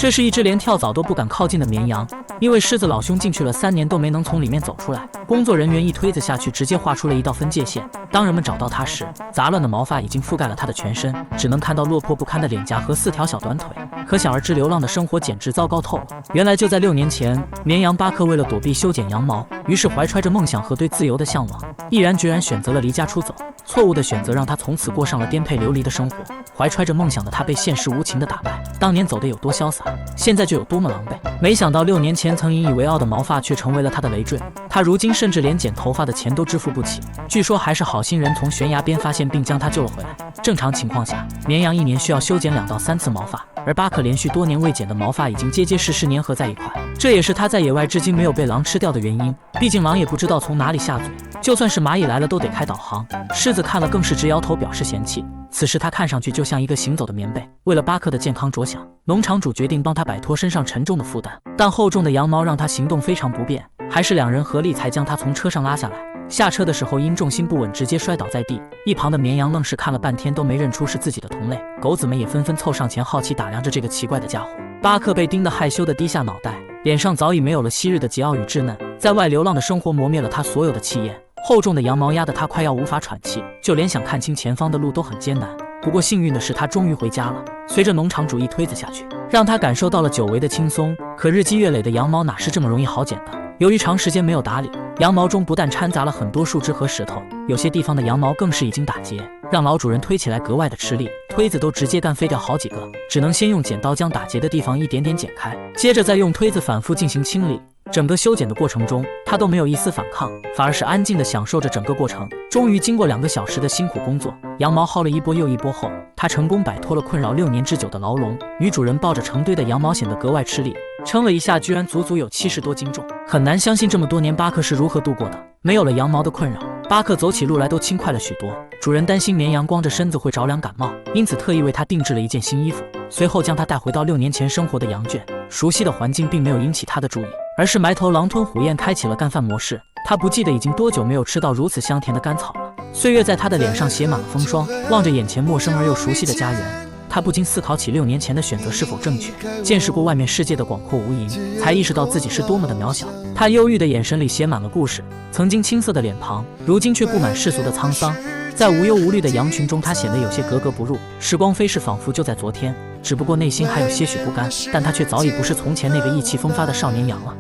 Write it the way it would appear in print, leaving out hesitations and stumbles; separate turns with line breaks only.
这是一只连跳蚤都不敢靠近的绵羊，因为狮子老兄进去了3年都没能从里面走出来。工作人员一推子下去，直接画出了一道分界线。当人们找到他时，杂乱的毛发已经覆盖了他的全身，只能看到落魄不堪的脸颊和4条小短腿。可想而知，流浪的生活简直糟糕透了。原来就在6年前，绵羊巴克为了躲避修剪羊毛，于是怀揣着梦想和对自由的向往，毅然决然选择了离家出走。错误的选择让他从此过上了颠沛流离的生活。怀揣着梦想的他被现实无情的打败。当年走得有多潇洒，现在就有多么狼狈。没想到6年前曾引以为傲的毛发却成为了他的累赘。他如今甚至连剪头发的钱都支付不起。据说还是好心人从悬崖边发现并将他救了回来。正常情况下，绵羊1年需要修剪2到3次毛发，而巴克连续多年未剪的毛发已经结结实实粘合在一块。这也是他在野外至今没有被狼吃掉的原因。毕竟狼也不知道从哪里下嘴，就算是蚂蚁来了都得开导航。狮子看了更是直摇头表示嫌弃。此时他看上去就像一个行走的棉被。为了巴克的健康着想，农场主决定帮他摆脱身上沉重的负担，但厚重的羊毛让他行动非常不便，还是2人合力才将他从车上拉下来。下车的时候因重心不稳直接摔倒在地，一旁的绵羊愣是看了半天都没认出是自己的同类。狗子们也纷纷凑上前好奇打量着这个奇怪的家伙。巴克被盯得害羞地低下脑袋，脸上早已没有了昔日的桀骜与稚嫩。在外流浪的生活磨灭了他所有的气焰，厚重的羊毛压得他快要无法喘气，就连想看清前方的路都很艰难。不过幸运的是他终于回家了。随着农场主一推子下去，让他感受到了久违的轻松。可日积月累的羊毛哪是这么容易好剪的？由于长时间没有打理，羊毛中不但掺杂了很多树枝和石头，有些地方的羊毛更是已经打结，让老主人推起来格外的吃力，推子都直接干飞掉好几个，只能先用剪刀将打结的地方一点点剪开，接着再用推子反复进行清理。整个修剪的过程中，他都没有一丝反抗，反而是安静地享受着整个过程。终于经过2个小时的辛苦工作，羊毛薅了一波又一波后，他成功摆脱了困扰6年之久的牢笼。女主人抱着成堆的羊毛显得格外吃力，称了一下居然足足有70多斤重。很难相信这么多年巴克是如何度过的。没有了羊毛的困扰，巴克走起路来都轻快了许多。主人担心绵羊光着身子会着凉感冒，因此特意为他定制了一件新衣服，随后将他带回到6年前生活的羊圈。熟悉的环境并没有引起他的注意，而是埋头狼吞虎咽开启了干饭模式。他不记得已经多久没有吃到如此香甜的甘草了。岁月在他的脸上写满了风霜，望着眼前陌生而又熟悉的家园，他不禁思考起6年前的选择是否正确。见识过外面世界的广阔无垠，才意识到自己是多么的渺小。他忧郁的眼神里写满了故事，曾经青涩的脸庞，如今却布满世俗的沧桑。在无忧无虑的羊群中，他显得有些格格不入。时光飞逝，仿佛就在昨天，只不过内心还有些许不甘，但他却早已不是从前那个意气风发的少年羊了。